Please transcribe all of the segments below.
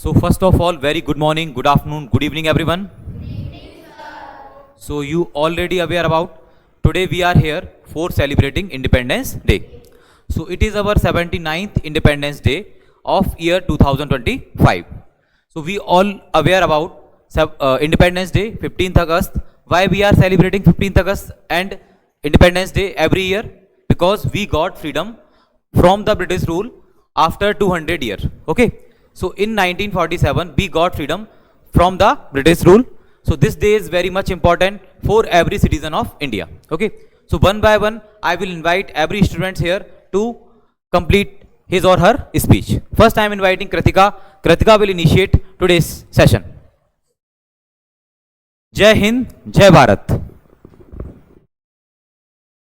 So first of all, very good morning, good afternoon, good evening, everyone. So you already aware about today we are here for celebrating Independence Day. So it is our 79th Independence Day of year 2025. So we all aware about Independence Day, 15th August. Why we are celebrating 15th August and Independence Day every year? Because we got freedom from the British rule after 200 years. Okay. So in 1947 we got freedom from the British rule. So this day is very much important for every citizen of India. Okay. So one by one I will invite every student here to complete his or her speech. First I am inviting Kritika. Kritika will initiate today's session. Jai Hind, Jai Bharat.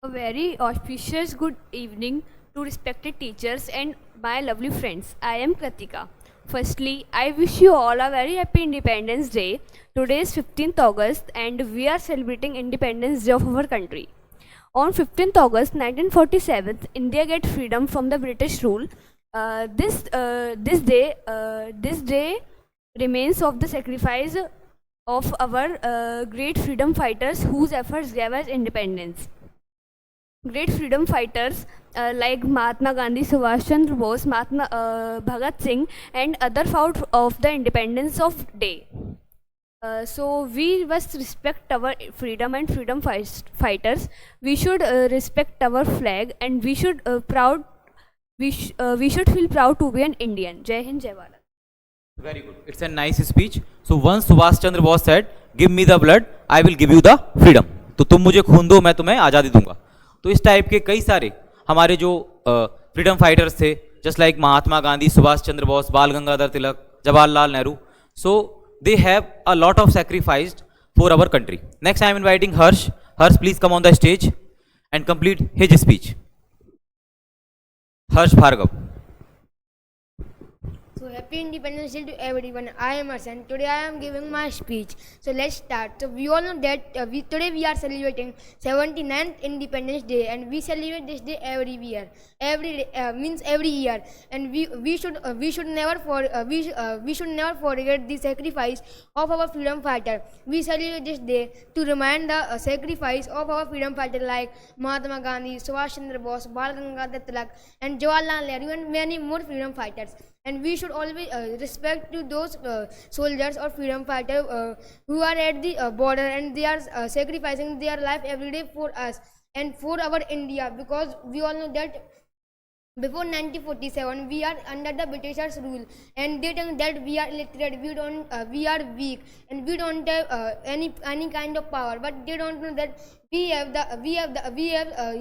A very auspicious good evening to respected teachers and my lovely friends. I am Kritika. Firstly, I wish you all a very happy Independence Day. Today is 15th August and we are celebrating Independence Day of our country. On 15th August 1947, India get freedom from the British rule. This day remains of the sacrifice of our great freedom fighters whose efforts gave us independence. Great freedom fighters like Mahatma Gandhi, Subhash Chandra Bose, Bhagat Singh and other fought of the independence of day. So we must respect our freedom and freedom fighters. We should respect our flag and we should we should feel proud to be an Indian. Jai Hind, Jai Bharat. Very good. It's a nice speech. So once Subhash Chandra Bose said, "Give me the blood, I will give you the freedom." तो तुम मुझे खून दो, मैं तुम्हें आज़ादी दूंगा. तो इस टाइप के कई सारे हमारे जो फ्रीडम फाइटर्स थे, just like Mahatma Gandhi, Subhash Chandra Bose, Bal Gangadhar Tilak, Jawaharlal Nehru. So they have a lot of sacrificed for our country. Next I am inviting Harsh. Harsh, please come on the stage and complete his speech. Harsh Bhargav. So happy Independence Day to everyone. I am Harsh and today I am giving my speech. So let's start. So we all know that today we are celebrating 79th Independence Day and we celebrate this day every year. Every year, and we should never forget the sacrifice of our freedom fighter. We celebrate this day to remind the sacrifice of our freedom fighter like Mahatma Gandhi, Subhash Chandra Bose, Bal Gangadhar Tilak, and Jawaharlal Nehru and many more freedom fighters. And we should always respect to those soldiers or freedom fighters who are at the border and they are sacrificing their life every day for us and for our India, because we all know that before 1947 we are under the Britishers rule and they think that we are illiterate, we are weak and we don't have any kind of power, but they don't know that we have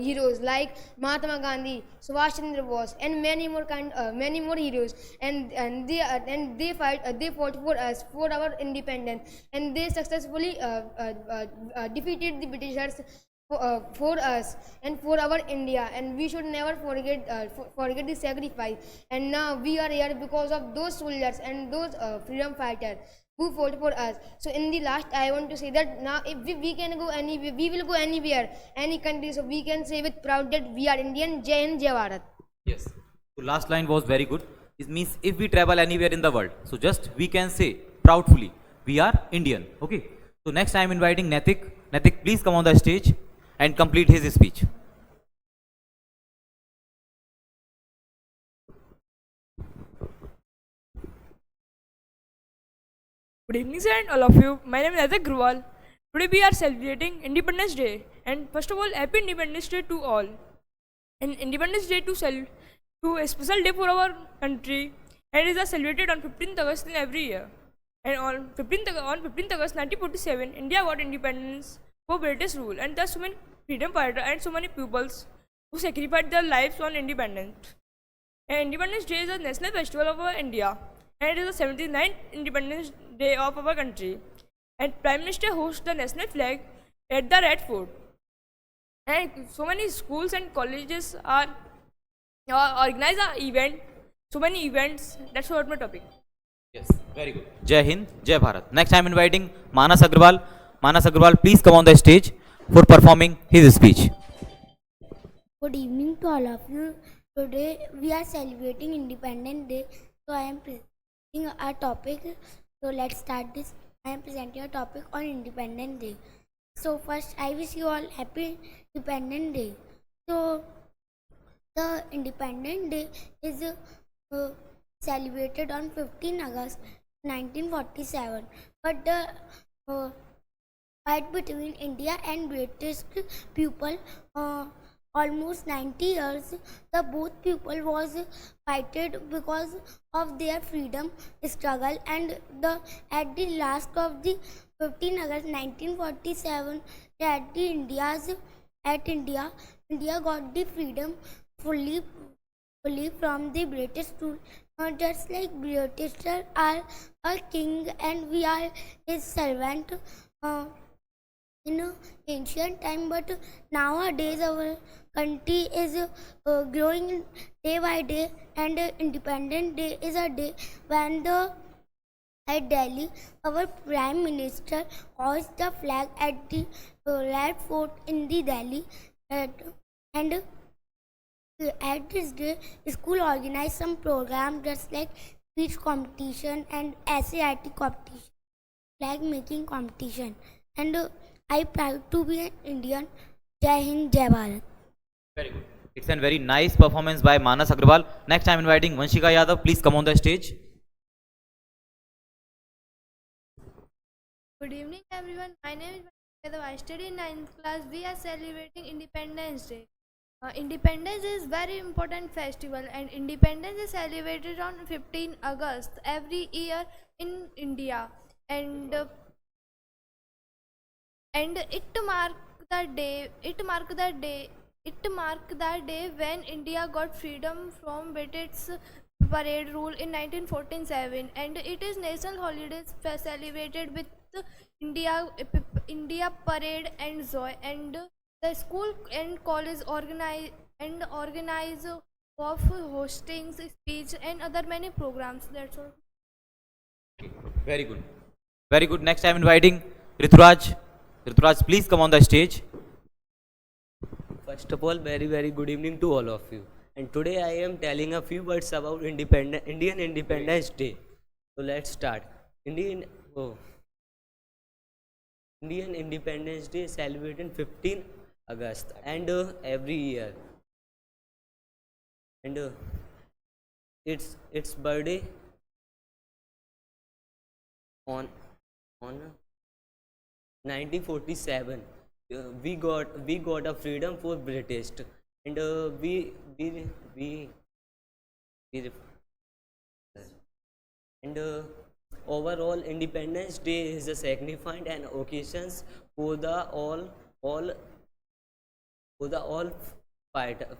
heroes like Mahatma Gandhi, Subhash Chandra Bose and many more heroes, and they fought for us for our independence and they successfully defeated the Britishers for us and for our India, and we should never forget the sacrifice. And now we are here because of those soldiers and those freedom fighters who fought for us. So in the last I want to say that now if we can go anywhere, we will go anywhere, any country, so we can say with proud that we are Indian. Jai Hind, Jai Bharat. Yes. So last line was very good. It means if we travel anywhere in the world, so just we can say proudly, we are Indian. Okay. So next I am inviting Natik. Natik, please come on the stage and complete his speech. Good evening, sir, and all of you. My name is Natik Gurwal. Today we are celebrating Independence Day, and first of all, Happy Independence Day to all. And Independence Day to a special day for our country, and it is celebrated on 15th August in every year. And on 15th August 1947, India got independence for British rule, and thus so many freedom fighters and so many pupils who sacrificed their lives on independence. And Independence Day is a national festival of our India, and it is the 79th Independence Day of our country. And Prime Minister hosts the national flag at the Red Fort. And so many schools and colleges are organize an event, so many events. That's what my topic. Yes, very good. Jai Hind, Jai Bharat. Next I am inviting Manas Agrawal. Manas Agrawal, please come on the stage for performing his speech. Good evening to all of you. Today we are celebrating Independence Day. So I am our topic. So let's start this. I am presenting a topic on Independence Day. So first, I wish you all happy Independence Day. So the Independence Day is celebrated on 15 August 1947. But the fight between India and British people almost 90 years. The both people was fighted because of their freedom struggle, and at the last of the 15 August 1947 India got the freedom fully from the British rule. Just like British are a king and we are his servant. In ancient time, but nowadays our country is growing day by day, and Independence Day is a day when at Delhi our Prime Minister hoists the flag at the Red Fort in the Delhi, and at this day school organize some program just like speech competition and essay writing competition, flag making competition, and I proud to be an Indian. Jai Hind, Jai Bharat. Very good. It's a very nice performance by Manas Agrawal. Next, I'm inviting Vanshika Yadav. Please come on the stage. Good evening, everyone. My name is Vanshika Yadav. I study in 9th class. We are celebrating Independence Day. Independence is very important festival, and Independence is celebrated on 15 August every year in India, and it mark the day. When India got freedom from British parade rule in 1947, and it is national holidays celebrated with India parade and joy, and the school and college organize of hosting speech and other many programs. That's all. Very good. Very good. Next, I'm inviting Rituraj. Rituraj, please come on the stage. First of all, very good evening to all of you. And today I am telling a few words about Indian Independence Day. So let's start. Indian Independence Day is celebrated 15 August and every year. And its birthday on 1947. We got a freedom for British, and and overall Independence Day is a significant and occasions for the all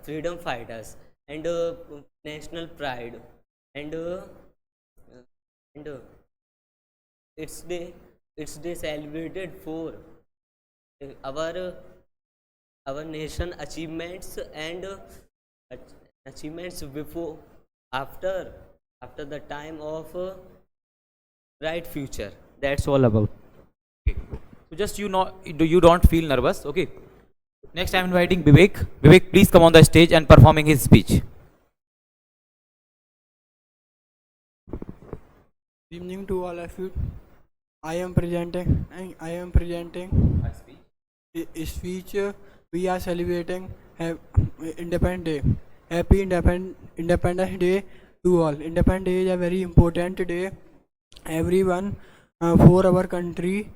freedom fighters, and national pride, and it's day celebrated for our nation achievements, and achievements before after the time of bright future. That's all about. Okay. So just you don't feel nervous. Okay. Next, I'm inviting Vivek. Vivek, please come on the stage and performing his speech. Good evening to all of you. I am presenting a speech. We are celebrating Independence Day. Happy Independence Day to all. Independence Day is a very important day. Everyone for our country.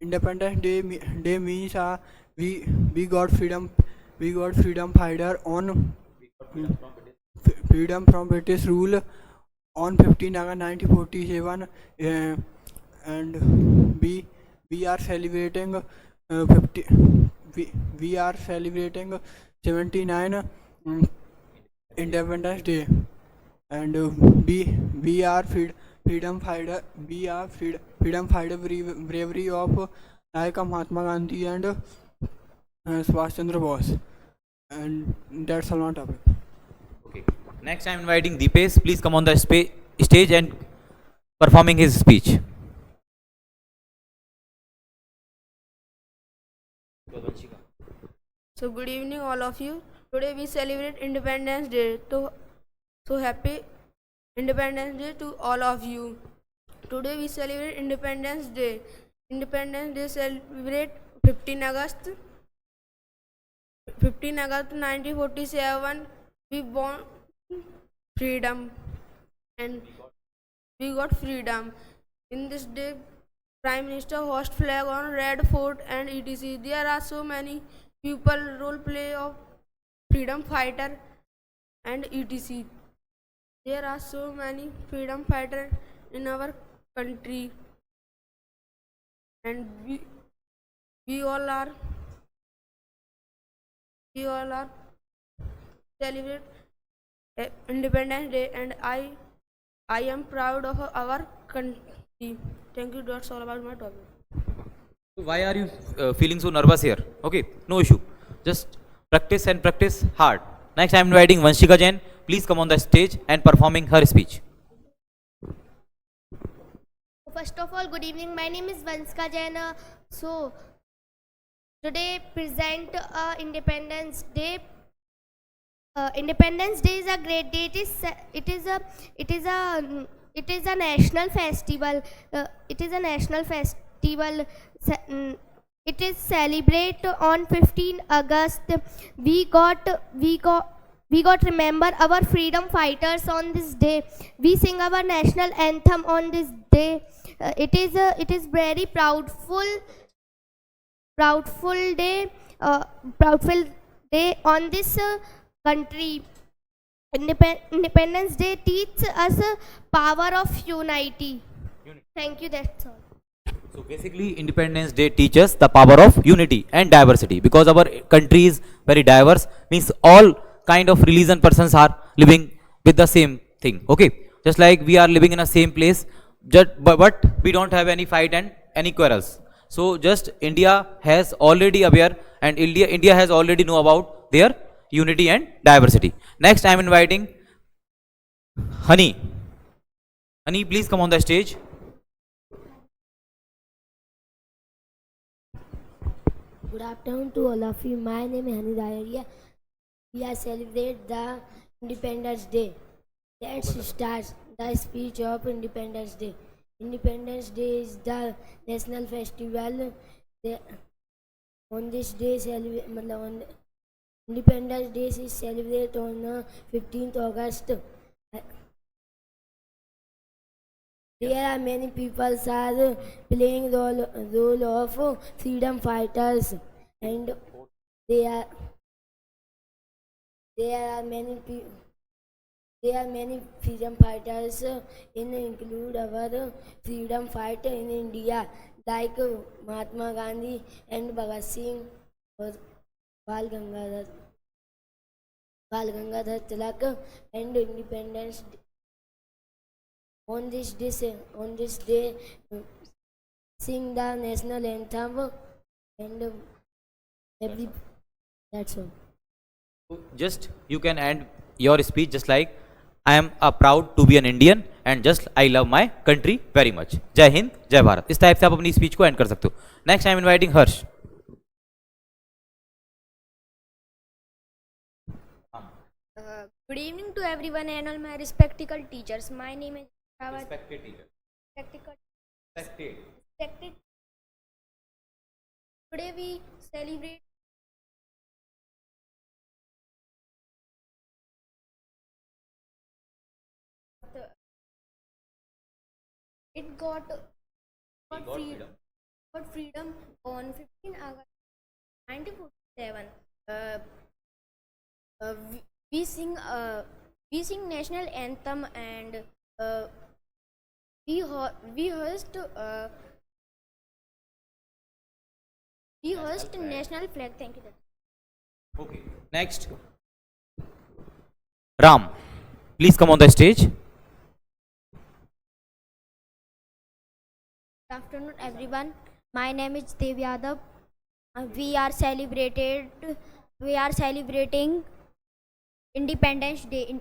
Independence Day means we got freedom. We got freedom fighter on freedom from British rule on 15 August 1947, and we are celebrating 79 Independence Day, and we are freedom fighter. We are freedom fighter bravery of like Mahatma Gandhi and Subhash Chandra Bose, and that's all my topic. Okay. Next, I'm inviting Deepesh. Please come on the stage and performing his speech. So good evening all of you. Today we celebrate Independence Day. So happy Independence Day to all of you. Today we celebrate Independence Day. Independence Day celebrate 15 August. 15 August 1947 we born freedom and we got freedom. In this day Prime Minister host flag on Red Fort and etc. There are so many people role play of freedom fighter and etc. There are so many freedom fighters in our country and we all are celebrate Independence Day and I am proud of our country. Thank you. That's all about my topic. So why are you feeling so nervous here? Okay, no issue. Just practice and practice hard. Next, I am inviting Vanshika Jain. Please come on the stage and performing her speech. First of all, good evening. My name is Vanska Jain. So today present Independence Day. Independence Day is a great day. It is a national festival. It is a national festival. It is celebrate on 15 August. We got remember our freedom fighters on this day. We sing our national anthem on this day. It is very proudful day. Proudful day on this country. Independence Day teaches us power of unity. Thank you. That's all. So basically, Independence Day teaches the power of unity and diversity, because our country is very diverse. Means all kind of religion persons are living with the same thing. Okay, just like we are living in a same place, but we don't have any fight and any quarrels. So just India has already aware, and India has already know about their unity and diversity. Next, I am inviting Honey. Honey, please come on the stage. Good afternoon to all of you. My name is Hani Dayaria. We are celebrate the Independence Day. Let's start the speech of Independence Day. Independence Day is the national festival. On this day, Independence Day is celebrated on 15th August. There are many people are playing role of freedom fighters, and there are many freedom fighters include our freedom fighter in India like Mahatma Gandhi and Bhagat Singh or Bal Gangadhar Tilak and Independence Day. On this day, sing the national anthem and that's all. Just you can end your speech just like, I am proud to be an Indian and just I love my country very much. जय हिंद, जय भारत. इस type से आप अपनी speech को and कर सकते हो. Next I am inviting Harsh. Good evening to everyone and all my respected teachers. My name is Respected teacher. Respected. Today we celebrate it got freedom on 15 August 1947. We sing national anthem and we host national flag. Thank you. Okay. Next, Ram, please come on the stage. Good afternoon, everyone. My name is Dev Yadav. We are celebrating Independence Day.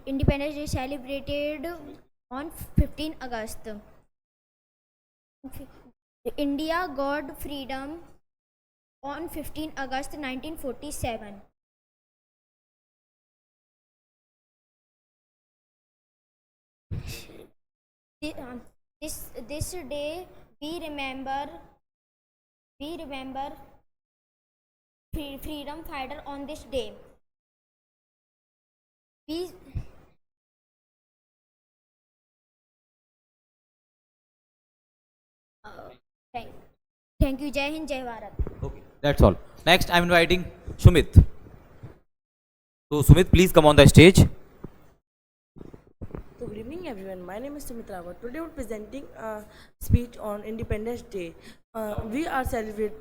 Independence Day celebrated on 15 August. India got freedom on 15 August 1947. This day we remember freedom fighter on this day. We thank you. Jai Hind, Jai Bharat. Okay, that's all. Next, I'm inviting Sumit. So, Sumit, please come on the stage. So good evening everyone, my name is Sumit Rawat. Today we're presenting a speech on Independence Day. We are celebrating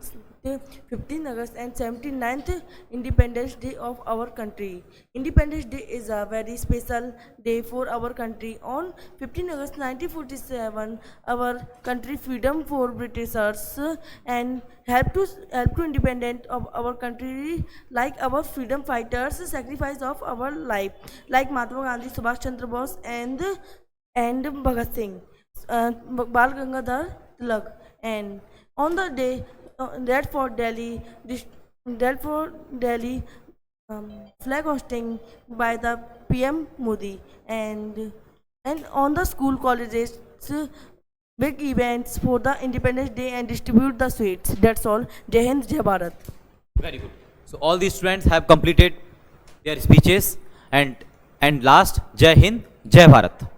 15th August and 79th Independence Day of our country. Independence Day is a very special day for our country. On 15 August 1947, our country freedom for Britishers and help to independent of our country, like our freedom fighters, sacrifice of our life, like Mahatma Gandhi, Subhash Chandra Bose, and Bhagat Singh, Bal Gangadhar Tilak, and on the day that for Delhi flag hosting by the PM Modi, and on the school colleges big events for the Independence Day and distribute the sweets. That's all. Jai Hind, Jai Bharat. Very good. So, all these students have completed their speeches, and last, Jai Hind, Jai Bharat.